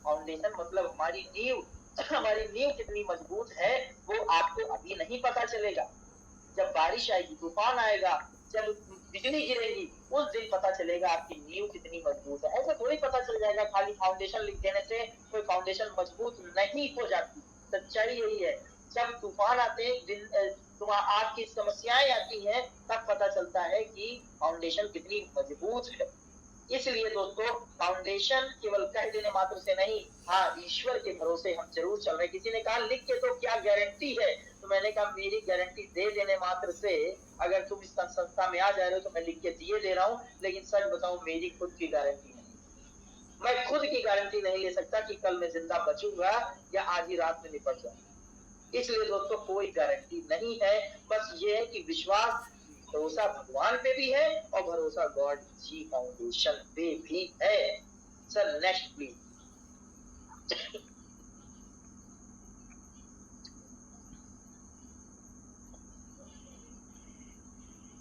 Foundation मतलब हमारी नींव हमारी नींव कितनी मजबूत है वो आपको अभी नहीं पता चलेगा। जब बारिश आएगी, तूफान आएगा, जब बिजली गिरेगी, उस दिन पता चलेगा आपकी नींव कितनी मजबूत है। ऐसा थोड़ी पता चल जाएगा खाली फाउंडेशन लिख देने से कोई फाउंडेशन मजबूत नहीं हो जाती। सच्चाई यही है। जब तूफान आते हैं, दिन आपकी समस्याएं आती हैं, तब पता चलता है कि फाउंडेशन कितनी मजबूत है। इसलिए दोस्तों, फाउंडेशन केवल कह देने मात्र से नहीं, हाँ, ईश्वर के भरोसे हम जरूर चल रहे हैं। किसी ने कहा लिख के तो क्या गारंटी है, तो मैंने कहा मेरी गारंटी दे देने मात्र से, अगर तुम इस संस्था में आ जा रहे हो तो मैं लिख के दिए दे रहा हूँ, लेकिन सच बताऊं मेरी खुद की गारंटी नहीं। मैं खुद की गारंटी नहीं ले सकता कि कल मैं जिंदा बचूंगा या आज ही रात में निपट जाऊंगा। इसलिए दोस्तों कोई गारंटी नहीं है, बस ये है कि विश्वास, भरोसा भगवान पे भी है और भरोसा गॉड जी फाउंडेशन पे भी है। Sir next please.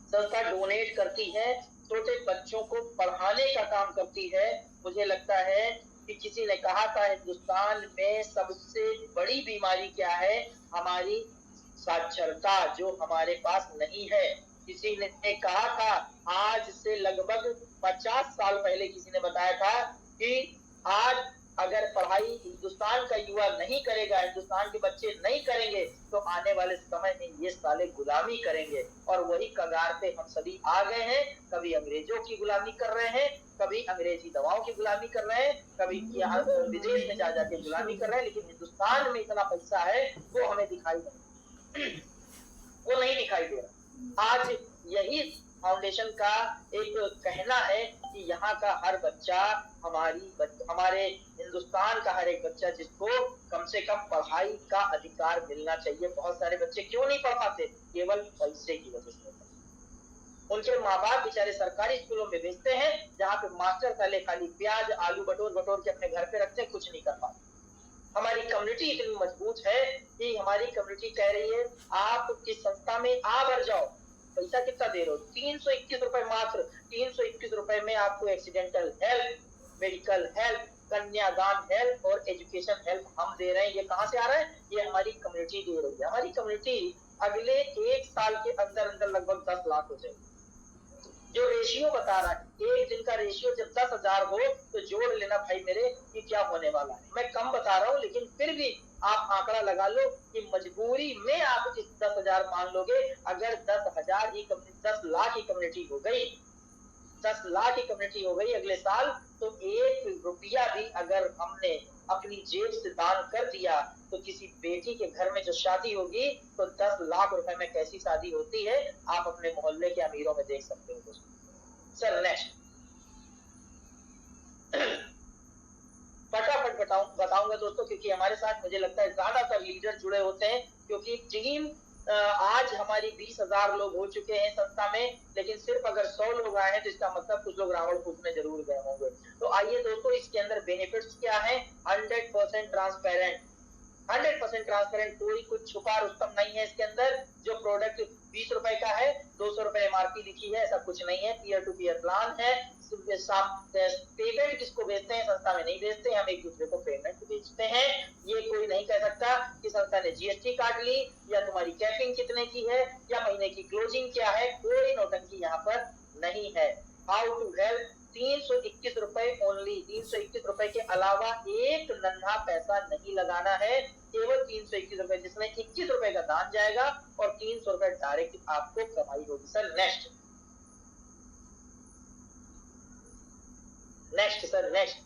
संस्था डोनेट करती है, छोटे बच्चों को पढ़ाने का काम करती है। मुझे लगता है कि किसी ने कहा था हिंदुस्तान में सबसे बड़ी बीमारी क्या है, हमारी साक्षरता, जो हमारे पास नहीं है। किसी ने कहा था आज से लगभग 50 साल पहले, किसी ने बताया था कि आज अगर पढ़ाई हिंदुस्तान का युवा नहीं करेगा, हिंदुस्तान के बच्चे नहीं करेंगे, तो आने वाले समय में ये साले गुलामी करेंगे। और वही कगार पे हम सभी आ गए हैं। कभी अंग्रेजों की गुलामी कर रहे हैं, कभी अंग्रेजी दवाओं की गुलामी कर रहे हैं, कभी विदेश में जा जाके गुलामी कर रहे हैं, लेकिन हिंदुस्तान में इतना पैसा है वो हमें दिखाई नहीं वो नहीं दिखाई दे रहा। आज यही फाउंडेशन का एक कहना है कि यहाँ का हर बच्चा, हमारे हिंदुस्तान का हर एक बच्चा, जिसको कम से कम पढ़ाई का अधिकार मिलना चाहिए। बहुत सारे बच्चे क्यों नहीं पढ़ पाते? केवल पैसे की वजह से। उनके माँ बाप बेचारे सरकारी स्कूलों में भेजते हैं, जहाँ पे मास्टर तले खाली प्याज आलू बटोर बटोर के अपने घर पे रखते हैं, कुछ नहीं कर पाते। हमारी कम्युनिटी इतनी मजबूत है कि हमारी कम्युनिटी कह रही है आप किस संस्था में आ भर जाओ। पैसा कितना दे रहे हो? 321 रुपए मात्र। 321 रुपए में आपको एक्सीडेंटल हेल्प, मेडिकल हेल्प, कन्यादान हेल्प और एजुकेशन हेल्प हम दे रहे हैं। ये कहाँ से आ रहा है? ये हमारी कम्युनिटी दे रही है। हमारी कम्युनिटी अगले 1 साल के अंदर अंदर लगभग 10 लाख हो जाएगी। जो रेशियो बता रहा है, एक दिन का रेशियो जब 10,000 हो तो जोड़ लेना भाई मेरे कि क्या होने वाला है। मैं कम बता रहा हूँ, लेकिन फिर भी आप आंकड़ा लगा लो कि मजबूरी में आप इस 10,000 मान लोगे। अगर 10,000 ही 10 लाख की कम्युनिटी हो गई, 10 लाख की कम्युनिटी हो गई अगले साल, तो 1 रुपया भी अगर हमने अपनी जेब से दान कर दिया, तो किसी बेटी के घर में जो शादी होगी तो 10 लाख रुपए में कैसी शादी होती है आप अपने मोहल्ले के अमीरों में देख सकते हो दोस्तों। Sir next. फटाफट बताऊंगा दोस्तों, क्योंकि हमारे साथ मुझे लगता है ज्यादातर लीडर जुड़े होते हैं, क्योंकि टीम आज हमारी 20,000 लोग हो चुके हैं संस्था में, लेकिन सिर्फ अगर 100 लोग आए हैं तो इसका मतलब कुछ लोग रावण कूप में जरूर गए होंगे। तो आइए दोस्तों, इसके अंदर बेनिफिट्स क्या है? 100% ट्रांसपेरेंट, 100% ट्रांसपेरेंट, कोई कुछ छुपा रुस्तम नहीं है इसके अंदर। जो प्रोडक्ट 20 रुपए का है, 200 रुपए एमआरपी लिखी है, ऐसा कुछ नहीं है। पीयर टू पीयर प्लान है। पेमेंट किसको भेजते हैं? संस्था में नहीं भेजते, हम एक दूसरे को पेमेंट भेजते हैं। ये कोई नहीं कह सकता कि संस्था ने जीएसटी काट ली, या तुम्हारी कैपिंग कितने की है, या महीने की क्लोजिंग क्या है। कोई नौटंकी यहाँ पर नहीं है। हाउ टू हेल्प, 321 रुपए ओनली। 321 रुपए के अलावा एक नन्हा पैसा नहीं लगाना है, केवल 321 रुपए, जिसमें 21 रुपए का दान जाएगा और 300 रुपए डायरेक्ट आपको कमाई होगी। Sir next. Next sir next.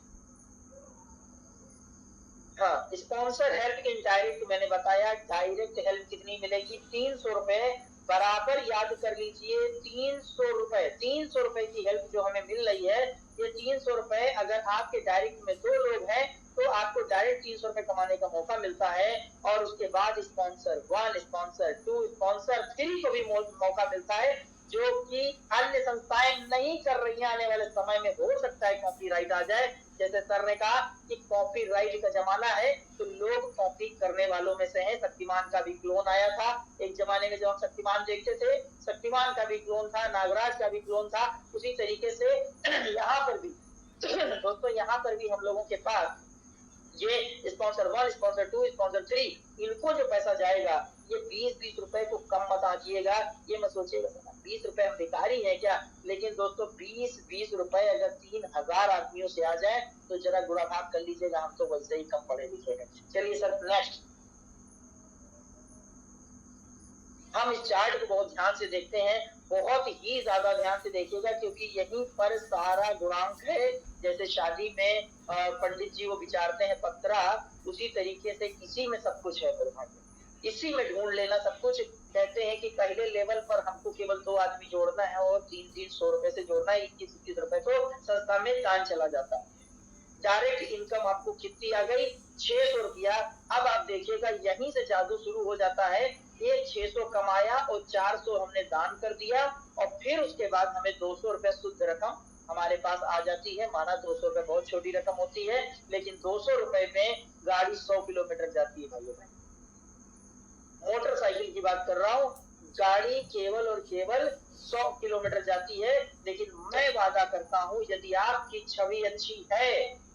हाँ, स्पॉन्सर हेल्प इनडायरेक्ट मैंने बताया। डायरेक्ट हेल्प कितनी मिलेगी? 300 रुपए। बराबर याद कर लीजिए, 300 रुपए, 300 रुपए की हेल्प जो हमें मिल रही है, ये 300 रुपए अगर आपके डायरेक्ट में 2 लोग हैं तो आपको डायरेक्ट 300 रुपए कमाने का मौका मिलता है। और उसके बाद स्पॉन्सर 1, स्पॉन्सर 2, स्पॉन्सर 3 को भी मौका मिलता है, जो कि अन्य संस्थाएं नहीं कर रही हैं। आने वाले समय में हो सकता है कॉपीराइट आ जाए। जैसे सर ने कहा कि कॉपीराइट का जमाना है, तो लोग कॉपी करने वालों में से हैं। शक्तिमान का भी क्लोन आया था एक जमाने में, जब हम शक्तिमान देखते थे, शक्तिमान का भी क्लोन था, नागराज का भी क्लोन था। उसी तरीके से यहाँ पर भी दोस्तों, यहाँ पर भी हम लोगों के पास ये स्पॉन्सर 1, स्पॉन्सर 2, स्पॉन्सर 3, इनको जो पैसा जाएगा ये 20-20 रुपए को कम मत आंकिएगा। ये मत सोचिएगा 20 रुपए हम भिखारी हैं क्या। लेकिन दोस्तों 20-20 रुपए अगर 3000 आदमियों से आ जाए तो जरा गुणा भाग कर लीजिएगा, हम तो वैसे ही कम पढ़े लिखे हैं। चलिए सर नेक्स्ट, हम इस चार्ट को बहुत ध्यान से देखते हैं, बहुत ही ज्यादा ध्यान से देखिएगा, क्योंकि यहीं पर सारा गुणांक है। जैसे शादी में पंडित जी वो विचारते हैं पत्रा, उसी तरीके से इसी में सब कुछ है मेरे भाई, इसी में ढूंढ लेना सब कुछ। कहते हैं कि पहले लेवल पर हमको केवल 2 आदमी जोड़ना है और 300 रुपए से जोड़ना है, 21 रुपए तो संस्था में दान चला जाता है। डायरेक्ट इनकम आपको कितनी आ गई, 600 रुपया। अब आप देखिएगा यहीं से जादू शुरू हो जाता है। ये 600 कमाया और 400 हमने दान कर दिया, और फिर उसके बाद हमें 200 रुपए शुद्ध रकम हमारे पास आ जाती है। माना 200 रुपए बहुत छोटी रकम होती है, लेकिन 200 रुपए में गाड़ी 100 किलोमीटर जाती है भाइयों बहन। मोटरसाइकिल की बात कर रहा हूँ, गाड़ी केवल और केवल 100 किलोमीटर जाती है। लेकिन मैं वादा करता हूँ यदि आपकी छवि अच्छी है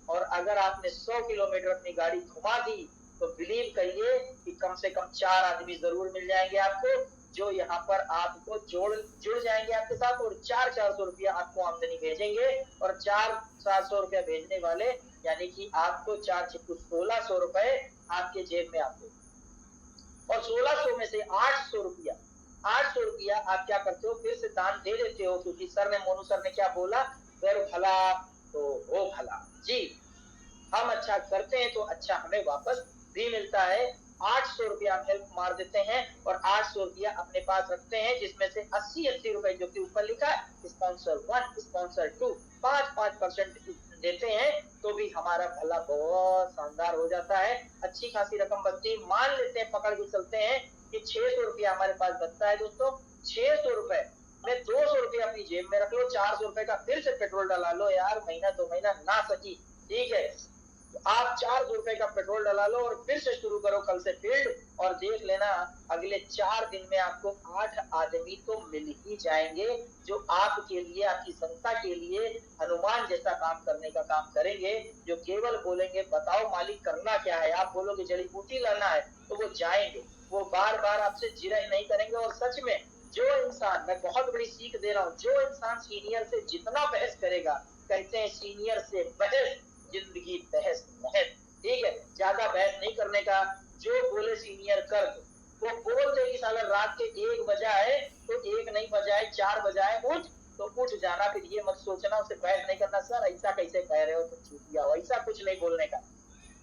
और अगर आपने 100 किलोमीटर अपनी गाड़ी घुमा दी तो बिलीव करिए कि कम से कम 4 आदमी जरूर मिल जाएंगे आपको, जो यहाँ पर आपको जुड़ जाएंगे आपके साथ, और 400 रुपया आपको आमदनी भेजेंगे। और 400 रुपया भेजने वाले यानी कि आपको 4 × 1600 रुपए आपके जेब में आते, और 1600 में से 800 रुपया आप क्या करते हो, फिर से दान दे देते हो। क्योंकि सर ने, मोनू सर ने क्या बोला, कर भला तो हो भला जी। हम अच्छा करते हैं तो अच्छा हमें वापस भी मिलता है। 800 रुपया हम हेल्प मार देते हैं और 800 रुपया अपने पास रखते हैं, जिसमें से 80 रुपए जो कि ऊपर लिखा है स्पॉन्सर 1, स्पॉन्सर 2 5% देते हैं, तो भी हमारा भला बहुत शानदार हो जाता है। अच्छी खासी रकम बचती है। मान लेते हैं, पकड़ के चलते हैं कि 600 रुपया हमारे पास बचता है दोस्तों। 600 रुपए में 200 रुपया अपनी जेब में रख लो, 400 रुपए का फिर से पेट्रोल डला लो यार, महीना 2 महीना ना सकी, ठीक है। आप 400 रुपए का पेट्रोल डला लो और फिर से शुरू करो कल से फील्ड, और देख लेना अगले 4 दिन में आपको 8 आदमी तो मिल ही जाएंगे, जो आपके लिए, आपकी संस्था के लिए हनुमान जैसा काम करने का काम करेंगे। जो केवल बोलेंगे बताओ मालिक करना क्या है, आप बोलोगे जड़ी बूटी लाना है, तो वो जाएंगे, वो बार बार आपसे जिरह नहीं करेंगे। और सच में जो इंसान, मैं बहुत बड़ी सीख दे रहा हूँ, जो इंसान सीनियर से जितना बहस करेगा, कहते हैं सीनियर से बहस जिंदगी तहस नहस, ठीक है। ज्यादा बहस नहीं करने का, जो बोले सीनियर कर दो। वो बोल दे कि साला रात के 1 बजाए तो 1 नहीं बजाए 4 बजाए उठ, तो उठ जाना। फिर ये मत सोचना, उससे बहस नहीं करना, सर ऐसा कैसे कह रहे हो, तो छूट गया, ऐसा कुछ नहीं बोलने का।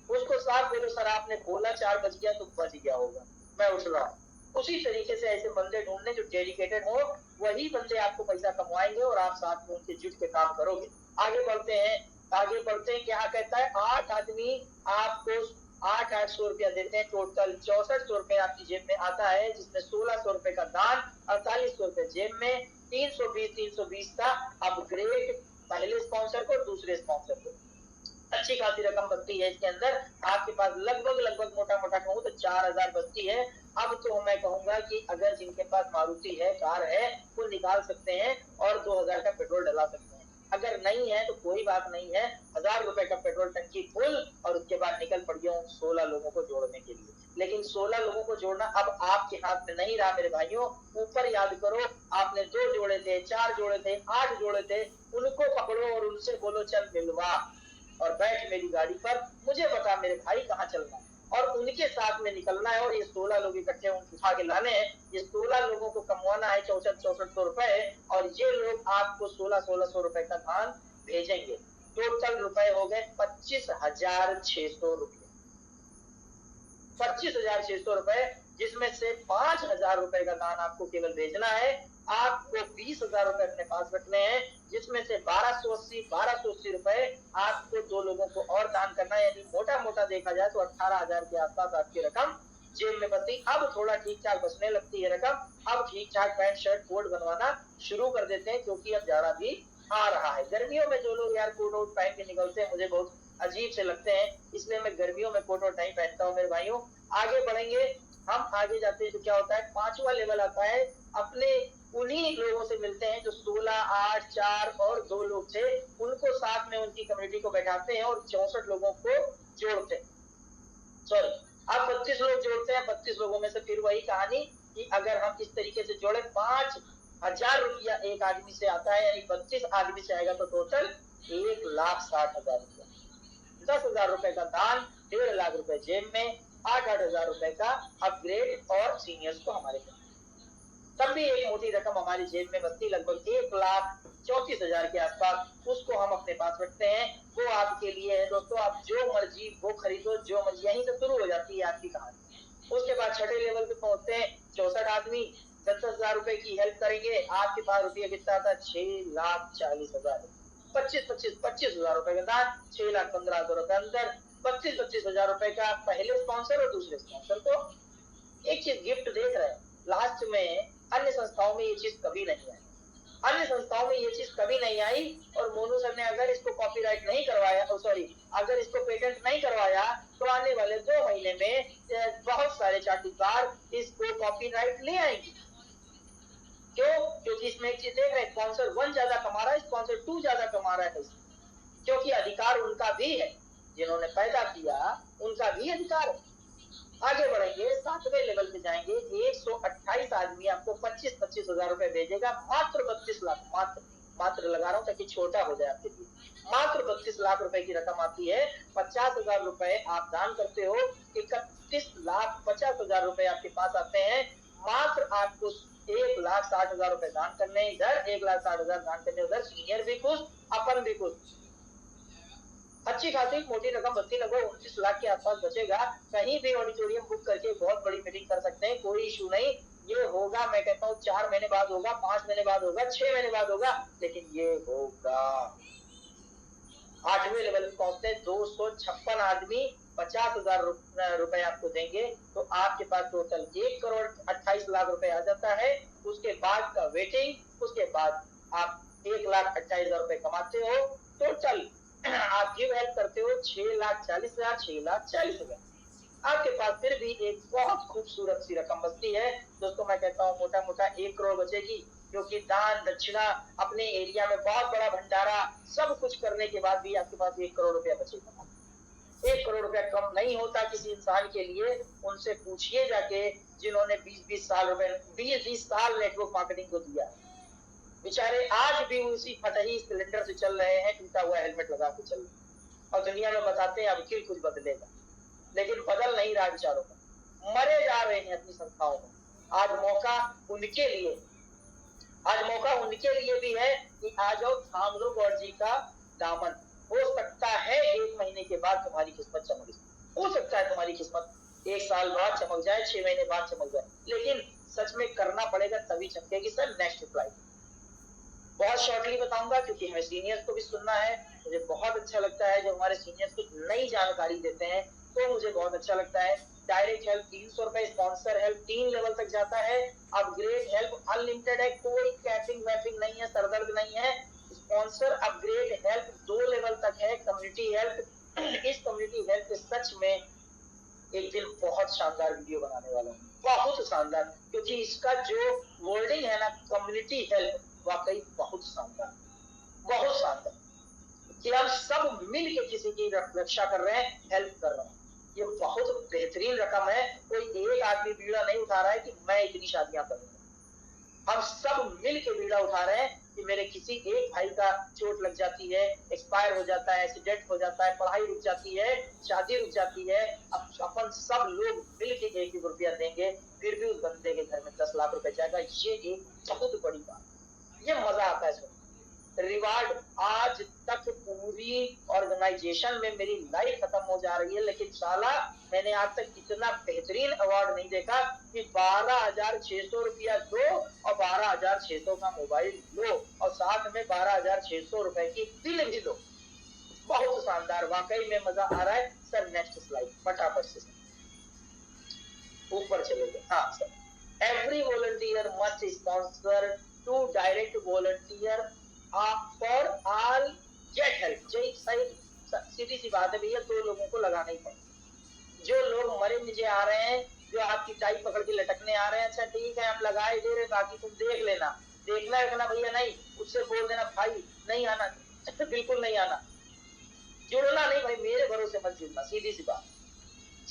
उसको साफ बोलो, सर आपने बोला 4 बज गया तो बज गया होगा, मैं उठ रहा हूँ। उसी तरीके से ऐसे बंदे ढूंढने जो डेडिकेटेड हो, वही बंदे आपको पैसा कमाएंगे और आप साथ में उनके जुट के काम करोगे। आगे बढ़ते हैं, क्या कहता है, 8 आदमी आपको 800 रुपया देते हैं, टोटल 6400 रुपए आपकी जेब में आता है, जिसमें 1600 रुपए का दान, 4800 रुपए जेब में, 320 का अपग्रेड पहले स्पॉन्सर को, दूसरे स्पॉन्सर को। अच्छी खासी रकम बनती है इसके अंदर। आपके पास लगभग मोटा मोटा कहूँ तो 4000 बचती है। अब तो मैं कहूंगा कि अगर जिनके पास मारुति है, कार है, वो निकाल सकते हैं और 2000 का पेट्रोल डला सकते हैं। अगर नहीं है तो कोई बात नहीं है, 1000 रुपए का पेट्रोल टंकी फुल, और उसके बाद निकल पड़िए 16 लोगों को जोड़ने के लिए। लेकिन 16 लोगों को जोड़ना अब आपके हाथ में नहीं रहा मेरे भाइयों। ऊपर याद करो, आपने 2 जोड़े थे, 4 जोड़े थे, 8 जोड़े थे, उनको पकड़ो और उनसे बोलो चल मिलवा और बैठ मेरी गाड़ी पर, मुझे बता मेरे भाई कहाँ चलना है, और उनके साथ में निकलना है। और ये 16 लोग इकट्ठे उठा के लाने हैं। ये 16 लोगों को कमवाना है 6400 रुपए, और ये लोग आपको 1600 रुपए का दान भेजेंगे। टोटल रुपए हो गए 25,600 रुपए, 25,600 रुपए, जिसमें से 5,000 रुपए का दान आपको केवल भेजना है। आपको 20,000 रुपए अपने पास रखने हैं, जिसमें से 1280 रुपए आपको 2 लोगों को और दान करना है। यानी मोटा मोटा देखा जाए तो 18,000 के आसपास आपकी रकम जेब में बचती। अब थोड़ा ठीक ठाक बचने लगती है रकम। अब ठीक ठाक पैंट शर्ट कोट बनवाना शुरू कर देते हैं, क्योंकि अब जाड़ा भी आ रहा है। गर्मियों में जो लोग यार कोट वोट पहन के निकलते हैं, मुझे बहुत अजीब से लगते हैं, इसलिए मैं गर्मियों में कोट वोट नहीं पहनता हूँ मेरे भाइयों। आगे बढ़ेंगे, हम आगे जाते हैं तो क्या होता है, 5वां लेवल आता है। अपने उन्हीं लोगों से मिलते हैं जो 16, 8, 4 और 2 लोग थे, उनको साथ में उनकी कम्युनिटी को बैठाते हैं और 64 लोगों को जोड़ते हैं। लोग जोड़ते हैं, 32 लोगों में से फिर वही कहानी कि अगर हम इस तरीके से जोड़े 5,000 रुपया एक आदमी से आता है, यानी 32 आदमी से आएगा तो टोटल 1,60,000 रुपया। 10,000 रुपए का दान, 1.5 लाख रुपए जेब में, 8-8 हजार रुपए का अपग्रेड और सीनियर्स को हमारे घर। तब भी एक मोटी रकम हमारी जेब में बचती, लगभग 1,34,000 के आसपास, उसको हम अपने पास रखते हैं। वो आपके लिए है दोस्तों, आप जो मर्जी वो खरीदो, जो मर्जी, यहीं से शुरू हो जाती है आपकी कहानी। उसके बाद छठे लेवल पे पहुंचते हैं, 64 आदमी 10,000 रुपए की हेल्प करेंगे। आपके पास रुपया कितना था? 6,40,000। 25,000 रुपए का दान, 6,15,000 रुपए अंदर, 25,000 रुपए का पहले स्पॉन्सर और दूसरे स्पॉन्सर को एक चीज गिफ्ट देख रहे हैं। लास्ट में अन्य संस्थाओं में ये चीज कभी नहीं आई, अन्य संस्थाओं में ये चीज कभी नहीं आई। और मोनू सर ने अगर इसको कॉपीराइट नहीं करवाया, सॉरी, अगर इसको पेटेंट नहीं करवाया, तो आने वाले 2 महीने में बहुत सारे चाटुकार इसको कॉपीराइट ले आएंगे। क्यों? क्योंकि इसमें एक चीज देख रहे हैं, स्पॉन्सर 1 ज्यादा कमा रहा है, स्पॉन्सर 2 ज्यादा कमा रहा है, क्योंकि अधिकार उनका भी है, जिन्होंने पैदा किया उनका भी अधिकार है। आगे बढ़ेंगे, 7वें लेवल पे जाएंगे। 128 आदमी आपको 25-25 हजार रुपए भेजेगा, मात्र 32 लाख, मात्र लगा रहा हूं ताकि छोटा हो जाए आपके लिए। मात्र 32 लाख रुपए की रकम आती है। 50,000 रुपए आप दान करते हो, 31,50,000 रुपए आपके पास आते हैं। मात्र आपको 1,60,000 रुपए दान करने, इधर 1,60,000 दान करने, उधर सीनियर भी खुश, अपन भी खुश। अच्छी खासी मोटी रकम बचती, लगभग 29 लाख के आसपास बचेगा। कहीं भी ऑडिटोरियम बुक करके बहुत बड़ी मीटिंग कर सकते हैं, कोई इशू नहीं। ये होगा, मैं कहता हूँ 4 महीने बाद होगा, 5 महीने बाद होगा, 6 महीने बाद होगा, लेकिन ये होगा। 8वें लेवल में पहुंचते हैं, 256 आदमी 50,000 रुपए आपको देंगे, तो आपके पास टोटल 1,28,00,000 रुपए आ जाता है। उसके बाद का वेटिंग, उसके बाद आप 1,28,000 रुपए कमाते हो। टोटल आप गिव हेल्प करते हो 6,40,000, 6,40,000। आपके पास फिर भी एक बहुत खूबसूरत सी रकम बचती है दोस्तों। मैं कहता हूँ मोटा मोटा 1 करोड़ बचेगी, क्योंकि दान दक्षिणा, अपने एरिया में बहुत बड़ा भंडारा, सब कुछ करने के बाद भी आपके पास 1 करोड़ रुपया बचेगा। 1 करोड़ रुपया कम नहीं होता किसी इंसान के लिए। उनसे पूछिए जाके, जिन्होंने 20-20 साल 20-20 साल नेटवर्क मार्केटिंग को दिया, बेचारे आज भी उसी फटही सिलेंडर से चल रहे हैं, टूटा हुआ हेलमेट लगा के चल रहे हैं, और दुनिया में बताते हैं अब फिर कुछ बदलेगा, लेकिन बदल नहीं रहा बेचारों का, मरे जा रहे हैं अपनी संस्थाओं में। आज मौका उनके लिए, आज मौका उनके लिए भी है कि आ जाओ, थाम लो गॉड जी का दामन। हो सकता है 1 महीने के बाद तुम्हारी किस्मत चमक जाए, हो सकता है तुम्हारी किस्मत 1 साल बाद चमक जाए, 6 महीने बाद चमक जाए, लेकिन सच में करना पड़ेगा, तभी चमकेगी सर। नेक्स्ट स्लाइड बहुत शॉर्टली बताऊंगा, क्योंकि हमें सीनियर्स को भी सुनना है। मुझे बहुत अच्छा लगता है जब हमारे सीनियर्स कुछ नई जानकारी देते हैं, तो मुझे बहुत अच्छा लगता है। डायरेक्ट हेल्प 300 रुपए, स्पॉन्सर हेल्प 3 लेवल तक जाता है, अपग्रेड हेल्प अनलिमिटेड है, कोई कैपिंग वैपिंग नहीं है, सरदर्द नहीं है। स्पॉन्सर अपग्रेड हेल्प 2 लेवल तक है। कम्युनिटी हेल्प, इस कम्युनिटी हेल्प के सच में एक दिन बहुत शानदार वीडियो बनाने वाला हूँ, बहुत शानदार, क्योंकि इसका जो वर्डिंग है ना, कम्युनिटी हेल्प, वाकई बहुत शानदार, बहुत शानदार, कि हम सब मिल के किसी की रक्षा कर रहे हैं, हेल्प कर रहे हैं। ये बहुत बेहतरीन रकम है। कोई एक आदमी बीड़ा नहीं उठा रहा है कि मैं इतनी शादियां करूंगा, हम सब मिल के बीड़ा उठा रहे हैं कि मेरे किसी एक भाई का चोट लग जाती है, एक्सपायर हो जाता है, एक्सीडेंट हो जाता है, पढ़ाई रुक जाती है, शादी रुक जाती है, अब अपन सब लोग मिल के 1 रुपया देंगे, फिर भी उस बंदे के घर में 10 लाख रुपए जाएगा। ये एक बहुत बड़ी बात, ये मजा आता है सुन। रिवार्ड, आज तक पूरी ऑर्गेनाइजेशन में मेरी लाइफ खत्म हो जा रही है, लेकिन साला मैंने आज तक इतना बेहतरीन अवार्ड नहीं देखा कि 12,600 रुपया दो और 12,600 का मोबाइल लो और साथ में 12,600 रुपए की बिल भी लो। बहुत शानदार, वाकई में मजा आ रहा है सर। नेक्स्ट स्लाइड फटाफट से ऊपर चले गए। हाँ sir, every volunteer must sponsor 2 direct volunteer for all get help. सही, सीधी सी बात है भैया, 2 लोगों को लगाना ही पड़ेगा। जो लोग मरे मुझे आ रहे हैं, जो आपकी टाई पकड़ के लटकने आ रहे हैं, अच्छा ठीक है हम लगाए दे रहे, बाकी तुम देख लेना, देखना रखना भैया नहीं, उससे बोल देना भाई नहीं आना, बिल्कुल नहीं आना, जुड़ना नहीं भाई, मेरे भरोसे मत जुड़ना, सीधी सी बात।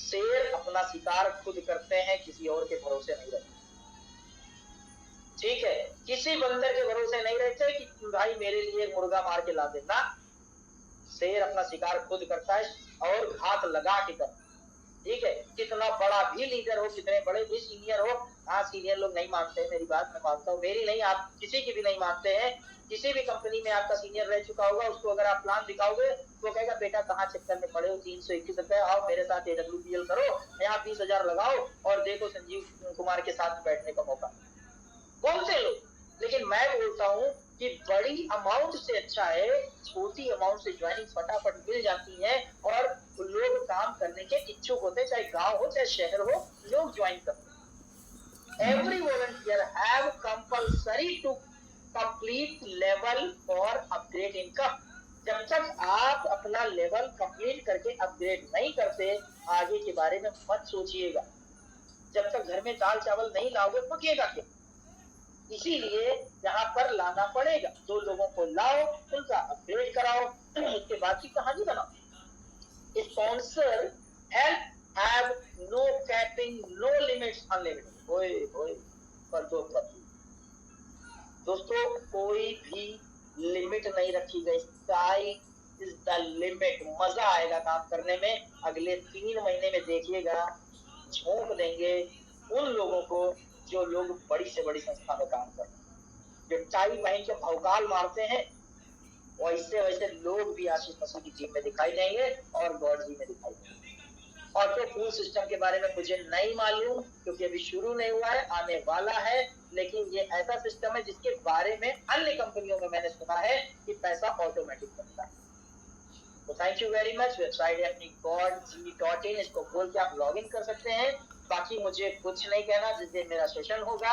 शेर अपना शिकार खुद करते हैं, किसी और के भरोसे नहीं रहते। ठीक है, किसी बंदर के भरोसे नहीं रहते कि भाई मेरे लिए मुर्गा मार के ला देना। शेर अपना शिकार खुद करता है और घात लगा के करता है। ठीक है, कितना बड़ा भी लीडर हो, कितने बड़े भी सीनियर हो। हाँ, सीनियर लोग नहीं मानते हैं मेरी बात, मैं मानता हूँ, मेरी नहीं, आप किसी की भी नहीं मानते हैं। किसी भी कंपनी में आपका सीनियर रह चुका होगा, उसको अगर आप प्लान दिखाओगे तो कहेगा बेटा कहाँ चक्कर में पड़े हो, 321 रुपए, आओ मेरे साथ AWPL करो, यहाँ 20,000 लगाओ और देखो संजीव कुमार के साथ बैठने का मौका। बोलते लोग, लेकिन मैं बोलता हूँ कि बड़ी अमाउंट से अच्छा है छोटी अमाउंट से ज्वाइनिंग फटाफट मिल जाती है और लोग काम करने के इच्छुक होते हैं, चाहे गांव हो चाहे शहर हो, लोग ज्वाइन करते हैं। Every volunteer have compulsory to complete level for upgrade income. जब तक आप अपना लेवल कंप्लीट करके अपग्रेड नहीं करते, आगे के बारे में मत सोचिएगा। जब तक घर में दाल चावल नहीं लाओगे पकेगा क्या? इसीलिए यहाँ पर लाना पड़ेगा, 2 लोगों को लाओ, उनका अपग्रेड कराओ, उसके बाद की कहानी बनाओ। Sponsor help have no capping, no limits, unlimited. ओए ओए, पर दो दोस्तों, कोई भी लिमिट नहीं रखी गई। Sky is the limit. मजा आएगा काम करने में। अगले 3 महीने में देखिएगा, झोंक देंगे उन लोगों को जो लोग बड़ी से बड़ी संस्था में काम करते हैं, जो टाई पहन के भौकाल मारते हैं, वैसे वैसे लोग भी आशीष मसीह की टीम में दिखाई देंगे और गॉड जी में दिखाई देंगे। और तो फुल सिस्टम के बारे में मुझे नहीं मालूम, क्योंकि अभी शुरू नहीं हुआ है, आने वाला है। लेकिन ये ऐसा सिस्टम है जिसके बारे में अन्य कंपनियों में मैंने सुना है कि पैसा ऑटोमेटिक बनता है। तो thank you very much. Website है अपनी godg.in, इसको खोल के आप लॉग इन कर सकते हैं। बाकी मुझे कुछ नहीं कहना, जिस दिन मेरा सेशन होगा